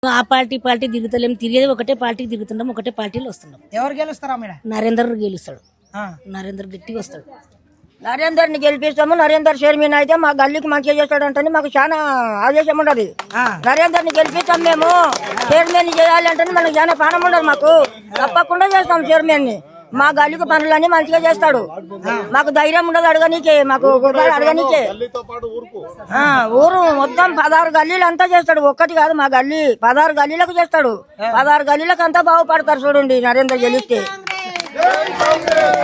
ఆ పార్టీ తిరుగుతలేం, తిరిగేది ఒకటే పార్టీకి తిరుగుతున్నాం, ఒకటే పార్టీలో వస్తున్నాం. ఎవరు గెలుస్తారా మేడం? నరేందర్ గెలుస్తాడు. నరేందర్ గట్టిగా వస్తాడు. నరేందర్ ని గెలిపిస్తాము. నరేందర్ చైర్మన్ అయితే మా గల్లీకి మంచిగా చేస్తాడంటే మాకు చాలా ఆదేశం ఉండదు. నరేందర్ ని గెలిపిస్తాం మేము. చైర్మన్ చేయాలి అంటే మనకు చాలా ప్రాణం ఉండదు. మాకు తప్పకుండా చేస్తాం చైర్మన్ ని. మా గల్లీకి పనులన్నీ మంచిగా చేస్తాడు. మాకు ధైర్యం ఉండదు అడగనీకే, మాకు అడగనీకే. ఊరు మొత్తం 16 గల్లీలు అంతా చేస్తాడు. ఒక్కటి కాదు, మా గల్లీ 16 గల్లీలకు చేస్తాడు. 16 గల్లీలకు అంతా బాగుపడతారు. చూడండి నరేందర్ గెలిస్తే.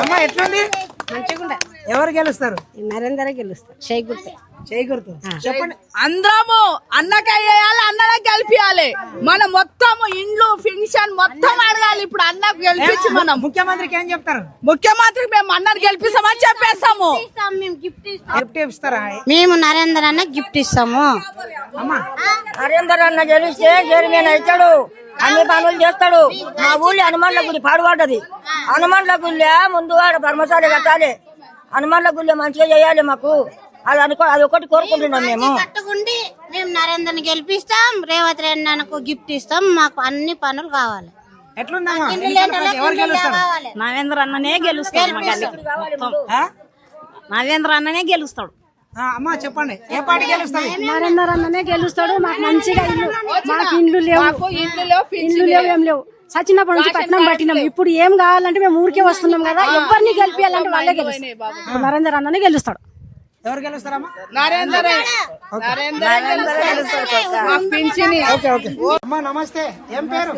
అమ్మా ఎట్లుంది? మంచిగా ఎవరు గెలుస్తారు? నరేందర్ గెలుస్తాడు. చేయకూడదు చెప్పండి. అందరము అన్నకే వేయాలి, అన్ననే గెలిపియాలి. మనం మొత్తం ఇండ్లు ఫింక్షన్ మొత్తం అడగాలి. ఇప్పుడు అన్నకు గెలిపించి మనం ముఖ్యమంత్రికి ఏం చెప్తారు? ముఖ్యమంత్రికి మేము అన్నను గెలిపిస్తామని చెప్పేస్తాము. గిఫ్ట్ ఇస్తారా? మేము నరేందర్ అన్న గిఫ్ట్ ఇస్తాము. అమ్మా నరేందర్ అన్న గెలిస్తే చైర్మన్ అవుతాడు, అన్ని పనులు చేస్తాడు. మా ఊళ్ళో హనుమాన్ల గుడి పాడుపడ్డది. హనుమాన్ల గుళ్ళే ముందుగా ధర్మశాల కట్టాలి. హనుమాన్ల గుళ్ళే మంచిగా చేయాలి. మాకు అది ఒకటి కోరుకుంటున్నాం మేము. కట్టుకుండి మేము నరేందర్ ని గెలిపిస్తాం. రేవంత్ రెడ్డి అన్నకు గిఫ్ట్ ఇస్తాం. మాకు అన్ని పనులు కావాలి. ఎట్లుందమ్మా? ఎవరు గెలుస్తారు? నరేంద్ర అన్ననే గెలుస్తాడు. నరేంద్ర అన్ననే గెలుస్తాడు. అమ్మా చెప్పండి, ఏ పార్టీ గెలుస్తుంది? నరేందర్ అన్ననే గెలుస్తాడు. మాకు మంచిగా మాకు ఇండ్లు లేవు, ఏం లేవు. సచినప్పటి నుంచి పట్నం పట్టినాం. ఇప్పుడు ఏం కావాలంటే మేము ఊరికే వస్తున్నాం కదా. ఎవరిని గెలిపియాలంటే వాళ్ళే గెలుస్తారు. నరేందర్ అన్ననే గెలుస్తాడు. ఎవరు గెలుస్తారమ్మా? Narender okay okay. అమ్మా నమస్తే, ఏం పేరు?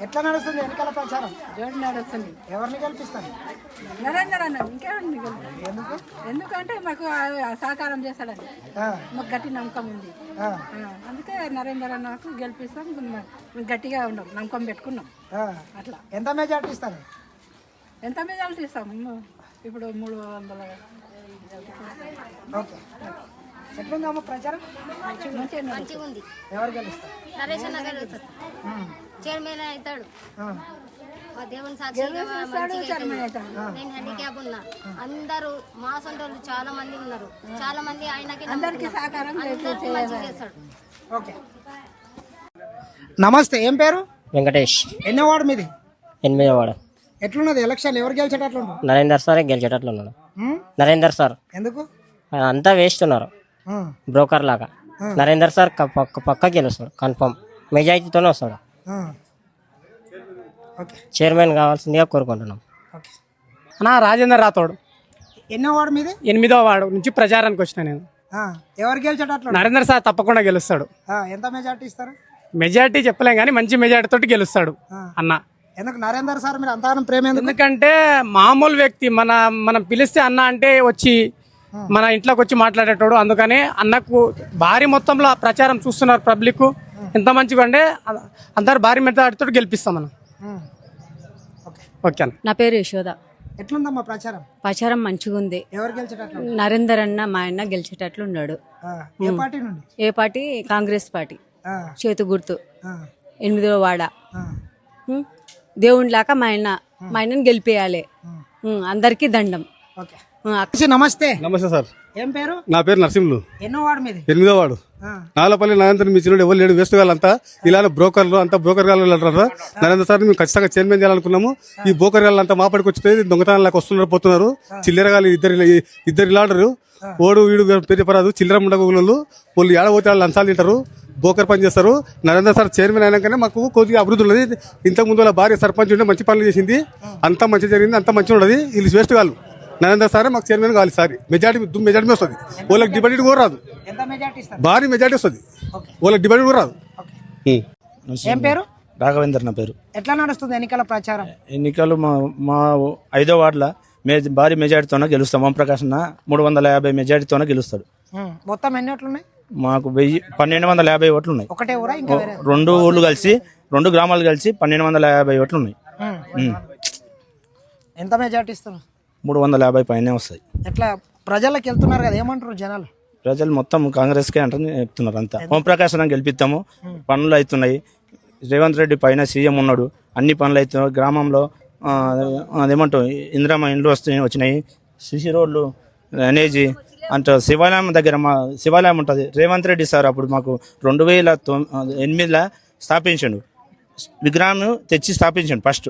ఎట్లా నడుస్తుంది ఎన్నికల ప్రచారం? ఎవరిని గెలిపిస్తారు? నరేందర్ అన్న ఎందుకంటే మాకు సహకారం చేస్తాడని మాకు గట్టి నమ్మకం ఉంది. అందుకే నరేందర్ అన్నకు గెలిపిస్తాం. గట్టిగా ఉన్నాం, నమ్మకం పెట్టుకున్నాం. అట్లా ఎంత మెజార్టీ ఇస్తారు? ఎంత మెజారిటీ ఇస్తాం? ఇప్పుడు 300. ఓకే. ఎట్లుందమ్మా ప్రచారం? మంచిగా ఉంది. ఎవరు గెలుస్తారు? నరేష్ అన్న గెలుస్తాడు. చైర్మన్ అవుతాడు. మా దేవుని సాక్షిగా నేను హ్యాండిక్యాప్ ఉన్నా. అందరూ మా సొంతలు చాలా మంది ఉన్నారు. చాలా మంది ఆయనకి సహకారం చేస్తాడు. ఓకే. నమస్తే, ఏం పేరు? వెంకటేష్. ఎన్నో వార్డు మీది? 8వ వార్డు. ఎట్లున్నది ఎలక్షన్? ఎవరు గెలిచేటట్లు? నరేందర్ సారే గెలిచేటట్లున్నాడు. నరేందర్ సార్ ఎందుకు? అంతా వేస్తున్నారు బ్రోకర్ లాగా. నరేందర్ సార్ పక్క గెలుస్తాడు, కన్ఫర్మ్ మెజారిటీతోనే వస్తాడు. చైర్మన్ కావాల్సిందిగా కోరుకుంటున్నాం. అన్నా రాజేందర్ రాథోడ్. ఎన్నో వార్డు మీది? 8వ వార్డు నుంచి ప్రచారానికి వచ్చిన నేను. ఎవరు గెలిచేటట్లు? నరేందర్ సార్ తప్పకుండా గెలుస్తాడు. ఎంత మెజార్టీ ఇస్తారు? మెజారిటీ చెప్పలేం కానీ మంచి మెజారిటీ తోటి గెలుస్తాడు అన్న. ఎందుకు నరేందర్ సార్ మీరు అంతగానం ప్రేమ? ఎందుకంటే మామూలు వ్యక్తి, మనం పిలిస్తే అన్న అంటే వచ్చి మన ఇంట్లోకి వచ్చి మాట్లాడేటోడు. అందుకని అన్నకు భారీ మొత్తంలో ప్రచారం చూస్తున్నారు పబ్లిక్. ఎంత మంచిగా అంటే అందరు భారీ మెజారిటీతో గెలిపిస్తాం మనం. ఓకే. నా పేరు యశోద. ఎట్లుందమ్మా ప్రచారం? ప్రచారం మంచిగా ఉంది. ఎవరు గెలిచేటట్లు? నరేందర్ అన్న మా ఆయన గెలిచేటట్లు ఉన్నాడు. ఏ పార్టీ నుండి? ఏ పార్టీ? కాంగ్రెస్ పార్టీ. చేతు గుర్తు, 8వ వాడ. దేవుని లాగా మా ఆయనని గెలిపేయాలి. అందరికీ దండం. నమస్తే. నమస్తే సార్. ఏం పేరు? నా పేరు నరసింహులు. ఎన్నో వార్డు మీది? 8వ వార్డు. నాలపల్లి నరేంద్ర మించిన ఎవరు లేడు. వేస్ట్ వాళ్ళంతా ఇలా బ్రోకర్లు అంతా బ్రోకర్ గాళ్ళు అంటారు. నరేంద్ర సార్ మేము ఖచ్చితంగా చైర్మన్ చేయాలనుకున్నాము. ఈ బ్రోకర్ గాళ్ళు అంతా మా పడికి వచ్చి దొంగతనాలకు వస్తున్నారు, పోతున్నారు. చిల్లరగాళ్ళు ఇద్దరు ఇలాడరు. ఓడు వీడు పేరు చెప్పరాదు. చిల్లర ఉండగోళ్ళు వాళ్ళు ఏడబోతే వాళ్ళు లంచాలు తింటారు, బోకర్ పని చేస్తారు. నరేంద్ర సార్ చైర్మన్ అయినాకనే మాకు కొద్దిగా అభివృద్ధి ఉన్నది. ఇంతకు ముందు వాళ్ళ భార్య సర్పంచ్ ఉంటే మంచి పనులు చేసింది. అంతా మంచి జరిగింది, అంతా మంచిగా ఉన్నది. వీళ్ళు వేస్ట్ వాళ్ళు. నరేంద్ర సారే మాకు చైర్మన్ కావాలి. సారి మెజార్టీ వస్తుంది. వాళ్ళకి డిపాజిట్ కూడా రాదు. భారీ మెజార్టీ వస్తుంది. వాళ్ళకి డిపాజిట్ కూడా రాదు. ఏం పేరు? రాఘవేందర్ నా పేరు. ఎట్లా నడుస్తుంది ఎన్నికల ప్రచారం? ఎన్నికలు మా 5వ వార్డులో భారీ మెజార్టీతోనే గెలుస్తాం. ఓంప్రకాష్ అన్న 350 మెజార్టీతోనే గెలుస్తాడు. మొత్తం ఎన్ని ఓట్లు ఉన్నాయి? మాకు 1250 ఓట్లు ఉన్నాయి. ఒకటే ఊరా? ఇంకా 2 ఊళ్ళు కలిసి 2 గ్రామాలు కలిసి 1250 ఓట్లు ఉన్నాయి. ఎంత మెజార్టీ ఇస్తారు? 350 పైనే వస్తాయి. ఎట్లా ప్రజలకు వెళ్తున్నారు కదా, ఏమంటారు జనాలు? ప్రజలు మొత్తం కాంగ్రెస్కే అంటారు చెప్తున్నారు అంతా. ఓంప్రకాష్ అన్న గెలిపిస్తాము, పనులు అవుతున్నాయి. రేవంత్ రెడ్డి పైన సీఎం ఉన్నాడు, అన్ని పనులు అవుతున్నాయి. గ్రామంలో అదేమంటావు ఇందిరామ ఇండ్లు వచ్చినాయి, సిసి రోడ్లు, డ్రైనేజీ అంటే శివాలయం దగ్గర మా శివాలయం ఉంటుంది. రేవంత్ రెడ్డి సార్ అప్పుడు మాకు 2008లో స్థాపించాడు, విగ్రహం తెచ్చి స్థాపించాడు ఫస్ట్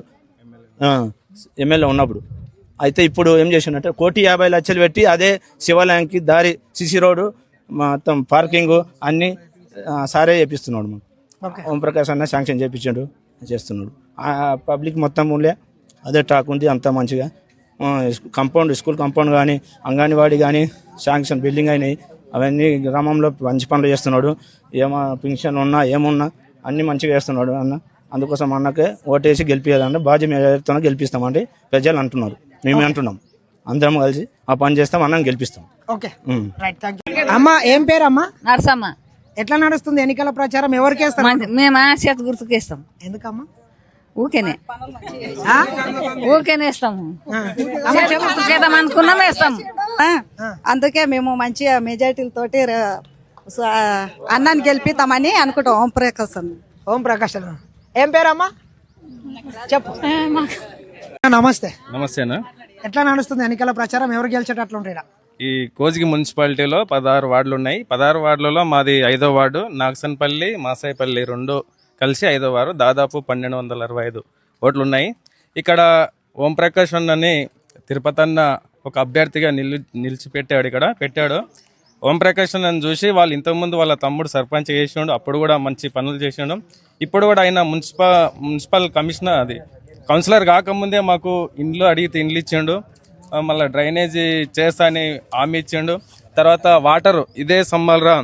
ఎమ్మెల్యే ఉన్నప్పుడు. అయితే ఇప్పుడు ఏం చేసిండంటే 1,50,00,000 పెట్టి అదే శివాలయానికి దారి, సిసి రోడ్డు, మొత్తం పార్కింగ్ అన్ని సారే చేపిస్తున్నాడు. మాకు ఓంప్రకాష్ అన్న శాంక్షన్ చేయించాడు, చేస్తున్నాడు. పబ్లిక్ మొత్తం ఊళ్ళే అదే టాక్ ఉంది, అంతా మంచిగా. కాంపౌండ్, స్కూల్ కాంపౌండ్ కానీ, అంగన్వాడీ కానీ శాంక్షన్ బిల్డింగ్ అయినాయి. అవన్నీ గ్రామంలో మంచి పనులు చేస్తున్నాడు. పింఛన్ ఉన్నా ఏమున్నా అన్నీ మంచిగా చేస్తున్నాడు అన్న. అందుకోసం అన్నకే ఓటేసి గెలిపించాలంటే బాజీ మేరతో గెలిపిస్తామంటే ప్రజలు అంటున్నారు, మేమే అంటున్నాం. అందరం కలిసి ఆ పని చేస్తాం, అన్నం గెలిపిస్తాం. Okay, right, thank you. అమ్మా, ఏం పేరు అమ్మా? నరసమ్మ. ఎట్లా నడుస్తుంది ఎన్నికల ప్రచారం? ఎవరికి వేస్తారు? మేము చేత గుర్తుకేస్తాం. ఎందుకమ్మా? ఊకేనే వేస్తాము, గుర్తుకేద్దాం అనుకున్నాం, వేస్తాము. అందుకే మేము మంచిగా మెజార్టీలతోటి అన్నాన్ని గెలిపిస్తామని అనుకుంటాం. ఓంప్రకాష్ అన్న. ఏం పేరమ్మా? చెప్పు. నమస్తే. నమస్తేనా. ఎట్లా నడుస్తుంది ఎన్నికల ప్రచారం? ఎవరు గెలిచేటట్లు ఉంటాయి? ఈ కోజిగి మున్సిపాలిటీలో 16 వార్డులు ఉన్నాయి. 16 వార్డులలో మాది 5వ వార్డు, నాగసన్పల్లి, మాసాయిపల్లి రెండు కలిసి 5వ వార్డు. దాదాపు 1265 ఓట్లు ఉన్నాయి. ఇక్కడ ఓంప్రకాష్ అన్నని తిరుపతి అన్న ఒక అభ్యర్థిగా నిలిచిపెట్టాడు. పెట్టాడు. ఓంప్రకాష్ అన్నని చూసి వాళ్ళు ఇంతకుముందు వాళ్ళ తమ్ముడు సర్పంచ్ చేసిండు, అప్పుడు కూడా మంచి పనులు చేసిండు. ఇప్పుడు కూడా ఆయన మున్సిపల్ కమిషనర్ కౌన్సిలర్ కాకముందే మాకు ఇండ్లు అడిగితే ఇండ్లు ఇచ్చిండు. మళ్ళీ డ్రైనేజీ చేస్తా అని హామీ ఇచ్చిండు. తర్వాత వాటర్, ఇదే సమ్మర్రా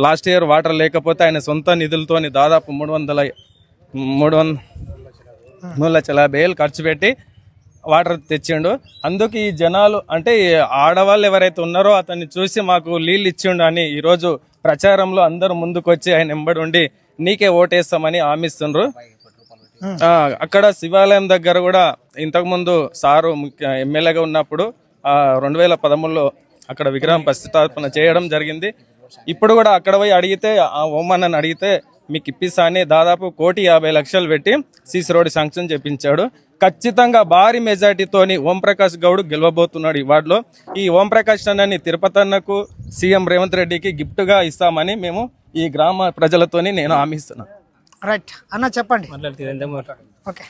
లాస్ట్ ఇయర్ వాటర్ లేకపోతే ఆయన సొంత నిధులతోని దాదాపు 3,50,000 ఖర్చు పెట్టి వాటర్ తెచ్చిండు. అందుకు ఈ జనాలు అంటే ఆడవాళ్ళు ఎవరైతే ఉన్నారో అతన్ని చూసి మాకు నీళ్ళు ఇచ్చిండు అని ఈరోజు ప్రచారంలో అందరూ ముందుకు వచ్చి ఆయన వెంబడి ఉండి నీకే ఓటేస్తామని హామీస్తుండ్రు. అక్కడ శివాలయం దగ్గర కూడా ఇంతకుముందు సారు ఎమ్మెల్యేగా ఉన్నప్పుడు 2013లో అక్కడ విగ్రహం ప్రతిష్టాపన చేయడం జరిగింది. ఇప్పుడు కూడా అక్కడ పోయి అడిగితే, ఆ ఓమన్నని అడిగితే మీకు ఇప్పిస్తా అని దాదాపు 1,50,00,000 పెట్టి సీసీ రోడ్ శాంక్షన్ చేపించాడు. ఖచ్చితంగా భారీ మెజార్టీతోని ఓంప్రకాష్ గౌడ్ గెలవబోతున్నాడు ఈ వార్డులో. ఈ ఓంప్రకాష్ అన్నని తిరుపతి అన్నకు సీఎం రేవంత్ రెడ్డికి గిఫ్ట్ గా ఇస్తామని మేము ఈ గ్రామ ప్రజలతోని నేను హామీ ఇస్తున్నాను. రైట్ అన్న, చెప్పండి. ఓకే.